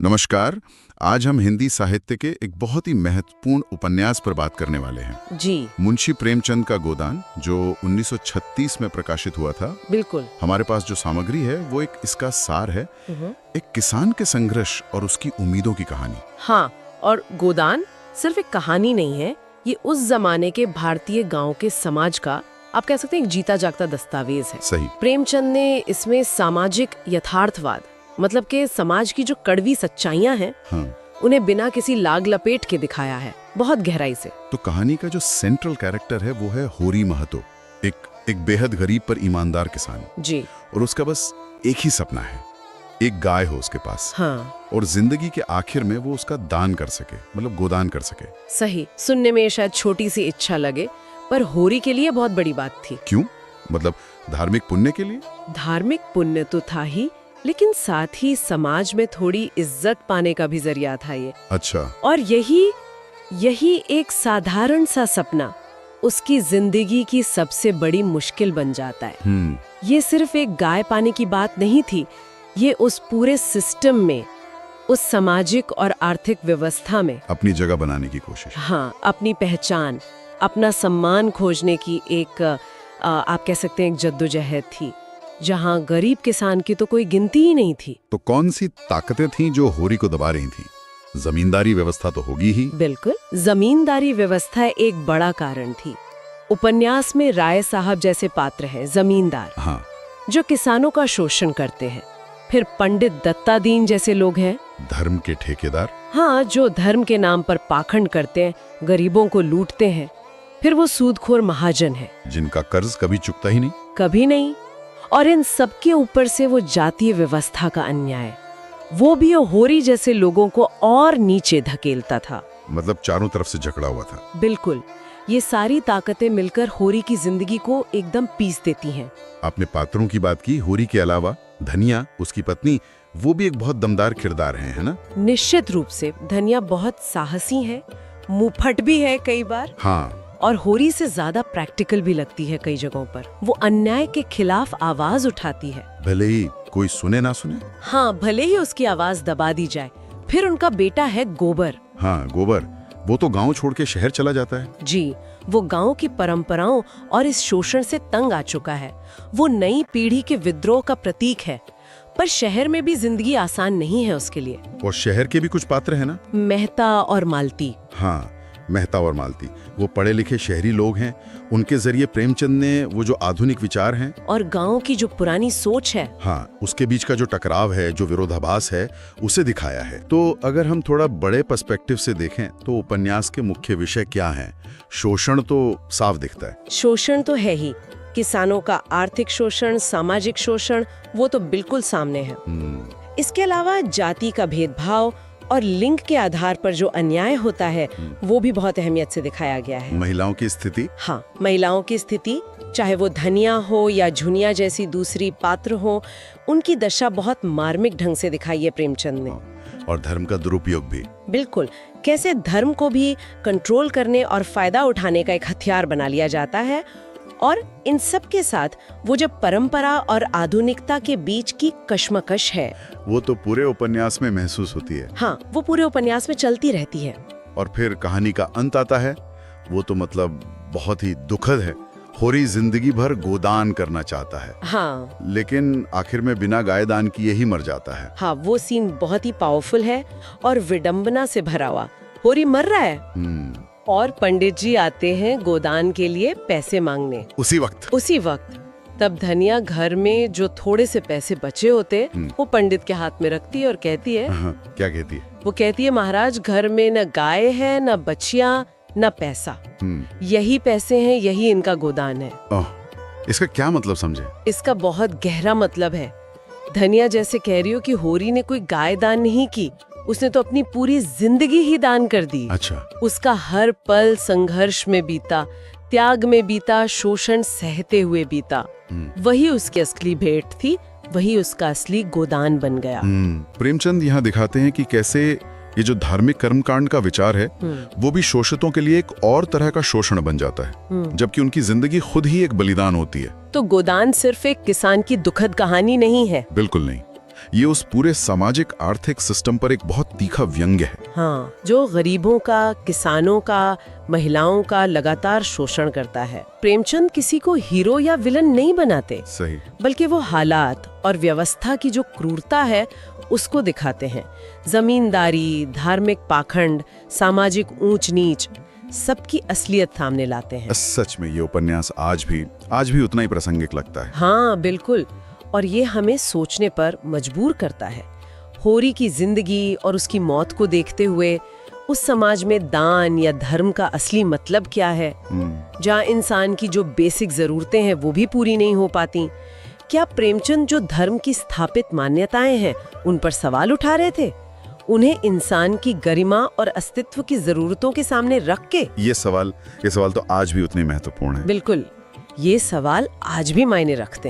नमस्कार। आज हम हिंदी साहित्य के एक बहुत ही महत्वपूर्ण उपन्यास पर बात करने वाले हैं। जी मुंशी प्रेमचंद का गोदान, जो 1936 में प्रकाशित हुआ था। बिल्कुल। हमारे पास जो सामग्री है वो एक इसका सार है, एक किसान के संघर्ष और उसकी उम्मीदों की कहानी। हाँ, और गोदान सिर्फ एक कहानी नहीं है, ये उस जमाने के भारतीय गांव के समाज का, आप कह सकते हैं, एक जीता जागता दस्तावेज है। सही। प्रेमचंद ने इसमें सामाजिक यथार्थवाद, मतलब कि समाज की जो कड़वी सच्चाइयां हैं, उन्हें बिना किसी लाग लपेट के दिखाया है, बहुत गहराई से। तो कहानी का जो सेंट्रल कैरेक्टर है वो है होरी महतो, एक बेहद गरीब पर ईमानदार किसान। जी। और उसका बस एक ही सपना है, एक गाय हो उसके पास। हाँ। और जिंदगी के आखिर में वो उसका दान कर सके, मतलब गोदान कर सके। सही। सुनने में शायद छोटी सी इच्छा लगे, पर होरी के लिए बहुत बड़ी बात थी। क्यों? मतलब धार्मिक पुण्य के लिए? धार्मिक पुण्य तो था ही, लेकिन साथ ही समाज में थोड़ी इज्जत पाने का भी जरिया था ये। अच्छा। और यही एक साधारण सा सपना उसकी जिंदगी की सबसे बड़ी मुश्किल बन जाता है। ये सिर्फ एक गाय पाने की बात नहीं थी, ये उस पूरे सिस्टम में, उस सामाजिक और आर्थिक व्यवस्था में अपनी जगह बनाने की कोशिश। हाँ, अपनी पहचान, अपना सम्मान खोजने की एक आप कह सकते हैं एक जद्दोजहद थी, जहाँ गरीब किसान की तो कोई गिनती ही नहीं थी। तो कौन सी ताकतें थीं जो होरी को दबा रही थीं? जमींदारी व्यवस्था तो होगी ही। बिल्कुल, जमींदारी व्यवस्था एक बड़ा कारण थी। उपन्यास में राय साहब जैसे पात्र हैं, जमींदार। हाँ। जो किसानों का शोषण करते हैं। फिर पंडित दत्तादीन जैसे लोग हैं, धर्म के ठेकेदार। हाँ, जो धर्म के नाम पर पाखंड करते हैं, गरीबों को लूटते हैं। फिर वो सूदखोर महाजन है, जिनका कर्ज कभी चुकता ही नहीं। कभी नहीं। और इन सबके ऊपर से वो जातीय व्यवस्था का अन्याय, वो भी होरी जैसे लोगों को और नीचे धकेलता था। मतलब चारों तरफ से झगड़ा हुआ था। बिल्कुल। ये सारी ताकतें मिलकर होरी की जिंदगी को एकदम पीस देती हैं। आपने पात्रों की बात की, होरी के अलावा धनिया, उसकी पत्नी, वो भी एक बहुत दमदार किरदार है ना? निश्चित रूप से। धनिया बहुत साहसी है, मुंहफट भी है कई बार। हाँ। और होरी से ज्यादा प्रैक्टिकल भी लगती है कई जगहों पर। वो अन्याय के खिलाफ आवाज उठाती है, भले ही कोई सुने ना सुने। हाँ, भले ही उसकी आवाज दबा दी जाए। फिर उनका बेटा है गोबर। हाँ, गोबर, वो तो गांव छोड़ के शहर चला जाता है। जी, वो गांव की परंपराओं और इस शोषण से तंग आ चुका है। वो नई पीढ़ी के विद्रोह का प्रतीक है। पर शहर में भी जिंदगी आसान नहीं है उसके लिए। और शहर के भी कुछ पात्र हैं ना? मेहता और मालती। हाँ, मेहता और मालती, वो पढ़े लिखे शहरी लोग हैं। उनके जरिए प्रेमचंद ने वो जो आधुनिक विचार हैं और गांव की जो पुरानी सोच है, हाँ, उसके बीच का जो टकराव है, जो विरोधाभास है, उसे दिखाया है। तो अगर हम थोड़ा बड़े पर्सपेक्टिव से देखें तो उपन्यास के मुख्य विषय क्या हैं? शोषण तो साफ दिखता है। शोषण तो है ही, किसानों का आर्थिक शोषण, सामाजिक शोषण, वो तो बिल्कुल सामने है। इसके अलावा जाति का भेदभाव और लिंग के आधार पर जो अन्याय होता है, वो भी बहुत अहमियत से दिखाया गया है। महिलाओं की स्थिति? हाँ, महिलाओं की स्थिति, चाहे वो धनिया हो या झुनिया जैसी दूसरी पात्र हो, उनकी दशा बहुत मार्मिक ढंग से दिखाई है प्रेमचंद ने। और धर्म का दुरुपयोग भी। बिल्कुल, कैसे धर्म को भी कंट्रोल करने और फायदा उठाने का एक हथियार बना लिया जाता है। और इन सब के साथ वो जब परंपरा और आधुनिकता के बीच की कश्मकश है, वो तो पूरे उपन्यास में महसूस होती है। हाँ, वो पूरे उपन्यास में चलती रहती है। और फिर कहानी का अंत आता है, वो तो मतलब बहुत ही दुखद है। होरी जिंदगी भर गोदान करना चाहता है। हाँ। लेकिन आखिर में बिना गाय दान किए ही मर जाता है। हाँ, वो सीन बहुत ही पावरफुल है और विडंबना से भरा हुआ। होरी मर रहा है और पंडित जी आते हैं गोदान के लिए पैसे मांगने। उसी वक्त तब धनिया घर में जो थोड़े से पैसे बचे होते, वो पंडित के हाथ में रखती है और कहती है, क्या कहती है? वो कहती है, महाराज, घर में न गाय है, न बच्चियां, न पैसा। यही पैसे हैं, यही इनका गोदान है। इसका क्या मतलब समझे? इसका बहुत गहरा मतलब है। धनिया जैसे कह रही हो कि होरी ने कोई गाय दान नहीं की, उसने तो अपनी पूरी जिंदगी ही दान कर दी। अच्छा। उसका हर पल संघर्ष में बीता, त्याग में बीता, शोषण सहते हुए बीता। वही उसकी असली भेंट थी, वही उसका असली गोदान बन गया। प्रेमचंद यहाँ दिखाते हैं कि कैसे ये जो धार्मिक कर्मकांड का विचार है, वो भी शोषितों के लिए एक और तरह का शोषण बन जाता है, जबकि उनकी जिंदगी खुद ही एक बलिदान होती है। तो गोदान सिर्फ एक किसान की दुखद कहानी नहीं है। बिल्कुल नहीं। ये उस पूरे सामाजिक आर्थिक सिस्टम पर एक बहुत तीखा व्यंग्य है। हाँ, जो गरीबों का, किसानों का, महिलाओं का लगातार शोषण करता है। प्रेमचंद किसी को हीरो या विलन नहीं बनाते, सही, बल्कि वो हालात और व्यवस्था की जो क्रूरता है उसको दिखाते हैं। जमींदारी, धार्मिक पाखंड, सामाजिक ऊंच नीच, सबकी असलियत सामने लाते हैं। सच में ये उपन्यास आज भी उतना ही प्रासंगिक लगता है। हाँ बिल्कुल, और ये हमें सोचने पर मजबूर करता है। होरी की जिंदगी और उसकी मौत को देखते हुए उस समाज में दान या धर्म का असली मतलब क्या है, जहाँ इंसान की जो बेसिक जरूरतें हैं वो भी पूरी नहीं हो पाती। क्या प्रेमचंद जो धर्म की स्थापित मान्यताएं हैं उन पर सवाल उठा रहे थे, उन्हें इंसान की गरिमा और अस्तित्व की जरूरतों के सामने रख के? ये सवाल तो आज भी उतने महत्वपूर्ण है। बिल्कुल, ये सवाल आज भी मायने रखते हैं।